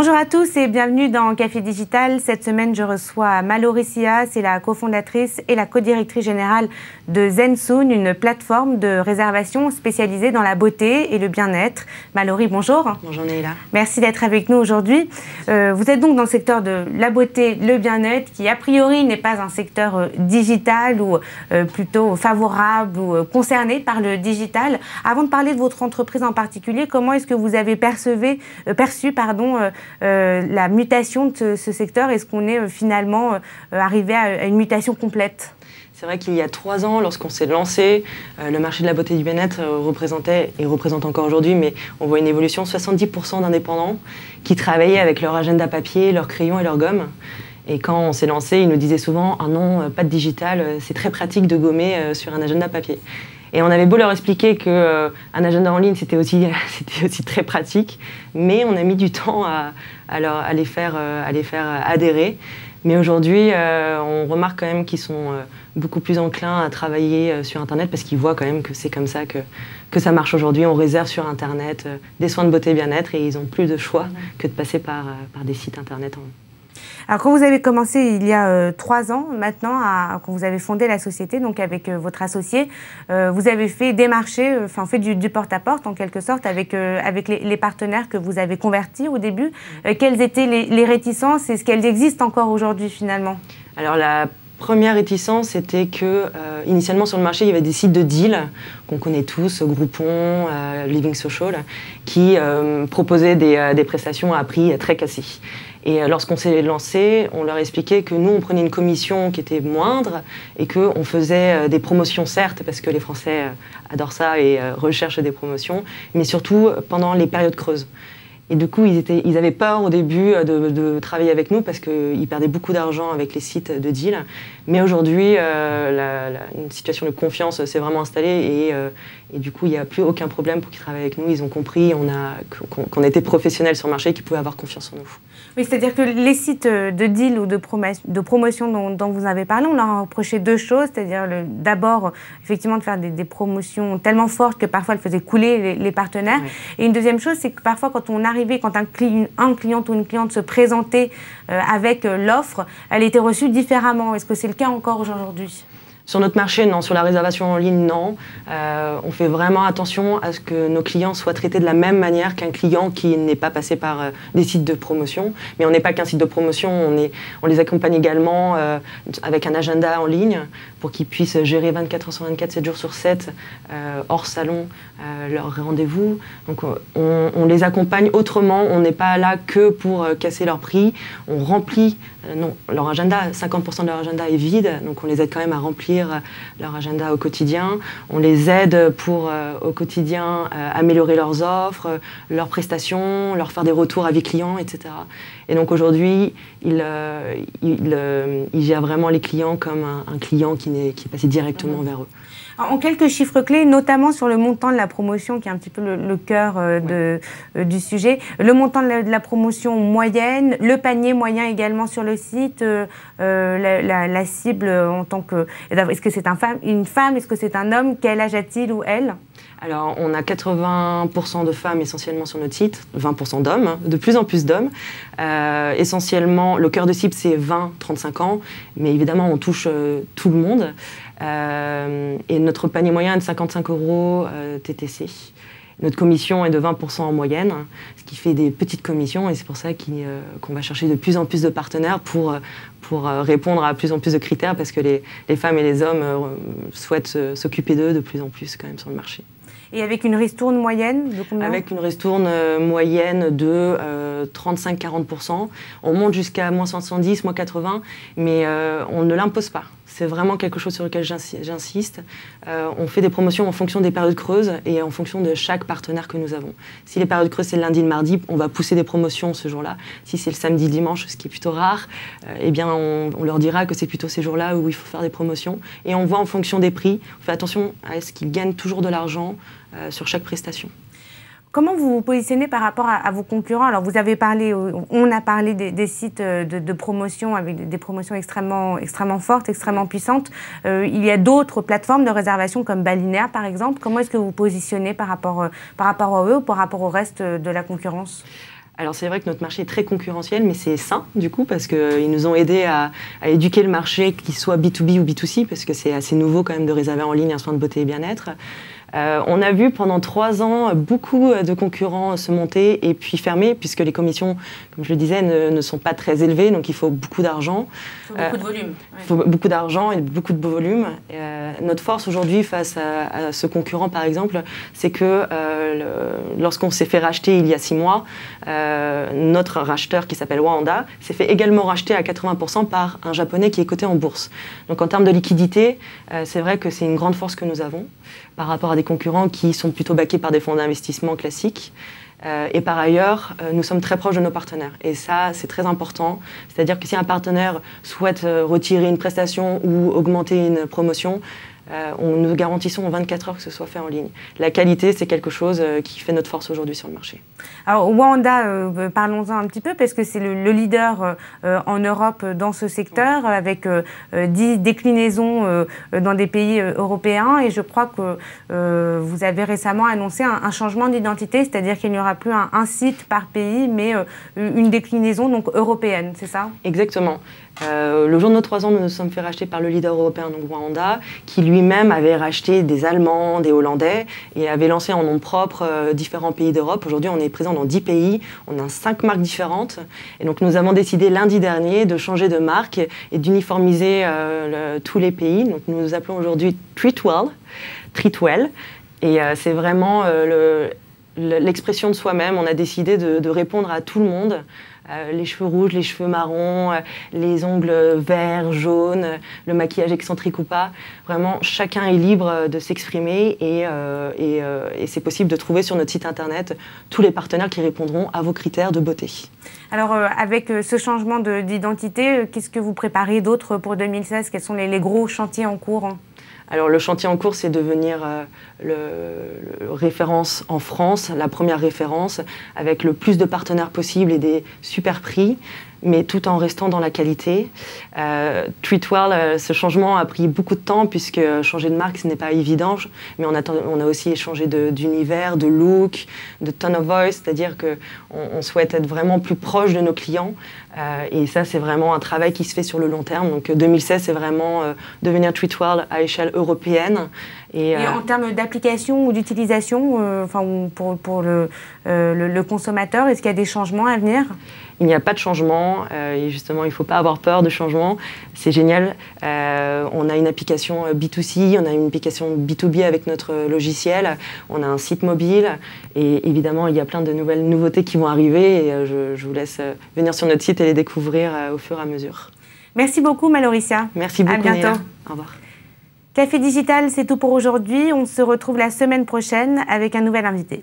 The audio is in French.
Bonjour à tous et bienvenue dans Café Digital. Cette semaine, je reçois Mallory Sia, c'est la cofondatrice et la co-directrice générale de Zensoon, une plateforme de réservation spécialisée dans la beauté et le bien-être. Mallory, bonjour. Bonjour Neila. Merci d'être avec nous aujourd'hui. Vous êtes donc dans le secteur de la beauté, le bien-être, qui a priori n'est pas un secteur digital ou plutôt favorable ou concerné par le digital. Avant de parler de votre entreprise en particulier, comment est-ce que vous avez perçu la mutation de ce secteur? Est-ce qu'on est finalement arrivé à une mutation complète? C'est vrai qu'il y a 3 ans, lorsqu'on s'est lancé, le marché de la beauté et du bien-être représentait, et représente encore aujourd'hui, mais on voit une évolution, 70% d'indépendants qui travaillaient avec leur agenda papier, leur crayon et leur gomme. Et quand on s'est lancé, ils nous disaient souvent « Ah non, pas de digital, c'est très pratique de gommer sur un agenda papier ». Et on avait beau leur expliquer qu'un agenda en ligne, c'était aussi très pratique, mais on a mis du temps à les faire adhérer. Mais aujourd'hui, on remarque quand même qu'ils sont beaucoup plus enclins à travailler sur Internet parce qu'ils voient quand même que c'est comme ça que ça marche aujourd'hui. On réserve sur Internet des soins de beauté et bien-être et ils n'ont plus de choix que de passer par des sites Internet. Alors, quand vous avez commencé il y a 3 ans maintenant, quand vous avez fondé la société, donc avec votre associé, vous avez fait des marchés, fait du porte-à-porte en quelque sorte avec les partenaires que vous avez convertis au début. Quelles étaient les réticences? Est-ce qu'elles existent encore aujourd'hui finalement? Alors la première réticence, c'était que initialement sur le marché, il y avait des sites de deal qu'on connaît tous, Groupon, Living Social, qui proposaient des prestations à prix très cassés. Et lorsqu'on s'est lancé, on leur expliquait que nous, on prenait une commission qui était moindre et qu'on faisait des promotions, certes, parce que les Français adorent ça et recherchent des promotions, mais surtout pendant les périodes creuses. Et du coup, ils avaient peur au début de travailler avec nous parce qu'ils perdaient beaucoup d'argent avec les sites de deal. Mais aujourd'hui, une situation de confiance s'est vraiment installée et du coup, il n'y a plus aucun problème pour qu'ils travaillent avec nous. Ils ont compris qu'on était professionnels sur le marché et qu'ils pouvaient avoir confiance en nous. Oui, c'est-à-dire que les sites de deal ou de promotion dont vous avez parlé, on leur a reproché 2 choses. C'est-à-dire d'abord, effectivement, de faire des promotions tellement fortes que parfois elles faisaient couler les partenaires. Oui. Et une deuxième chose, c'est que parfois, quand un client ou une cliente se présentait avec l'offre, elle était reçue différemment. Est-ce que c'est le cas encore aujourd'hui ? Sur notre marché, non. Sur la réservation en ligne, non. On fait vraiment attention à ce que nos clients soient traités de la même manière qu'un client qui n'est pas passé par des sites de promotion. Mais on n'est pas qu'un site de promotion, on les accompagne également avec un agenda en ligne pour qu'ils puissent gérer 24 heures sur 24, 7 jours sur 7, hors salon, leurs rendez-vous. Donc on les accompagne autrement, on n'est pas là que pour casser leur prix. On remplit, leur agenda, 50% de leur agenda est vide, donc on les aide quand même à remplir leur agenda au quotidien. On les aide pour, au quotidien, améliorer leurs offres, leurs prestations, leur faire des retours avis clients, etc. Et donc aujourd'hui, ils gèrent vraiment les clients comme un client qui est passé directement vers eux. En quelques chiffres clés, notamment sur le montant de la promotion, qui est un petit peu le cœur du sujet. Le montant de la promotion moyenne, le panier moyen également sur le site, la cible en tant que... Est-ce que c'est une femme, est-ce que c'est un homme? Quel âge a-t-il ou elle? Alors, on a 80% de femmes essentiellement sur notre site, 20% d'hommes, de plus en plus d'hommes. Essentiellement, le cœur de cible, c'est 20-35 ans, mais évidemment, on touche tout le monde. Et notre panier moyen est de 55 € TTC. Notre commission est de 20% en moyenne, ce qui fait des petites commissions et c'est pour ça qu'on va chercher de plus en plus de partenaires pour répondre à plus en plus de critères parce que les femmes et les hommes souhaitent s'occuper d'eux de plus en plus quand même sur le marché. Et avec une ristourne moyenne de combien? Avec une ristourne moyenne de 35-40%. On monte jusqu'à moins 70, moins 80, mais on ne l'impose pas. C'est vraiment quelque chose sur lequel j'insiste. On fait des promotions en fonction des périodes creuses et en fonction de chaque partenaire que nous avons. Si les périodes creuses, c'est le lundi et le mardi, on va pousser des promotions ce jour-là. Si c'est le samedi, dimanche, ce qui est plutôt rare, eh bien on leur dira que c'est plutôt ces jours-là où il faut faire des promotions. Et on voit en fonction des prix. On fait attention à ce qu'ils gagnent toujours de l'argent sur chaque prestation. Comment vous vous positionnez par rapport à vos concurrents? Alors, on a parlé des sites de promotion avec des promotions extrêmement fortes, extrêmement puissantes. Il y a d'autres plateformes de réservation comme Balinaire, par exemple. Comment est-ce que vous vous positionnez par rapport à eux ou par rapport au reste de la concurrence? Alors c'est vrai que notre marché est très concurrentiel, mais c'est sain du coup, parce qu'ils nous ont aidés à éduquer le marché, qu'il soit B2B ou B2C, parce que c'est assez nouveau quand même de réserver en ligne un soin de beauté et bien-être. On a vu pendant 3 ans beaucoup de concurrents se monter et puis fermer, puisque les commissions, comme je le disais, ne sont pas très élevées, donc il faut beaucoup d'argent. Il faut beaucoup de volume. Il faut beaucoup d'argent et beaucoup de volume. Notre force aujourd'hui face à ce concurrent, par exemple, c'est que lorsqu'on s'est fait racheter il y a 6 mois, notre racheteur qui s'appelle Wanda s'est fait également racheter à 80% par un Japonais qui est coté en bourse. Donc en termes de liquidité, c'est vrai que c'est une grande force que nous avons par rapport à des concurrents qui sont plutôt backés par des fonds d'investissement classiques. Et par ailleurs, nous sommes très proches de nos partenaires. Et ça, c'est très important. C'est-à-dire que si un partenaire souhaite retirer une prestation ou augmenter une promotion, nous garantissons en 24 heures que ce soit fait en ligne. La qualité, c'est quelque chose qui fait notre force aujourd'hui sur le marché. Alors, Wanda, parlons-en un petit peu, parce que c'est le leader en Europe dans ce secteur, avec 10 déclinaisons dans des pays européens. Et je crois que vous avez récemment annoncé un changement d'identité, c'est-à-dire qu'il n'y aura plus un site par pays, mais une déclinaison donc européenne, c'est ça? Exactement. Le jour de nos 3 ans, nous nous sommes fait racheter par le leader européen, donc Wanda, qui lui-même avait racheté des Allemands, des Hollandais, et avait lancé en nom propre différents pays d'Europe. Aujourd'hui, on est présent dans 10 pays, on a 5 marques différentes. Et donc, nous avons décidé lundi dernier de changer de marque et d'uniformiser tous les pays. Donc, nous nous appelons aujourd'hui Treatwell. Et c'est vraiment l'expression de soi-même. On a décidé de répondre à tout le monde. Les cheveux rouges, les cheveux marrons, les ongles verts, jaunes, le maquillage excentrique ou pas. Vraiment, chacun est libre de s'exprimer et c'est possible de trouver sur notre site internet tous les partenaires qui répondront à vos critères de beauté. Alors, avec ce changement d'identité, qu'est-ce que vous préparez d'autre pour 2016? Quels sont les gros chantiers en cours? Alors le chantier en cours, c'est devenir le référence en France, la première référence, avec le plus de partenaires possible et des super prix, mais tout en restant dans la qualité. Treatwell, ce changement a pris beaucoup de temps, puisque changer de marque, ce n'est pas évident, mais on a aussi changé d'univers, de look, de tone of voice, c'est-à-dire qu'on souhaite être vraiment plus proche de nos clients, et ça, c'est vraiment un travail qui se fait sur le long terme. Donc 2016, c'est vraiment devenir Treatwell à échelle européenne. Et en termes d'application ou d'utilisation, pour le consommateur, est-ce qu'il y a des changements à venir? Il n'y a pas de changement, et justement, il ne faut pas avoir peur de changement. C'est génial. On a une application B2C, on a une application B2B avec notre logiciel, on a un site mobile, et évidemment, il y a plein de nouvelles nouveautés qui vont arriver, et je vous laisse venir sur notre site et les découvrir au fur et à mesure. Merci beaucoup, Maloricia. Merci beaucoup, à bientôt. Néla. Au revoir. Café Digital, c'est tout pour aujourd'hui. On se retrouve la semaine prochaine avec un nouvel invité.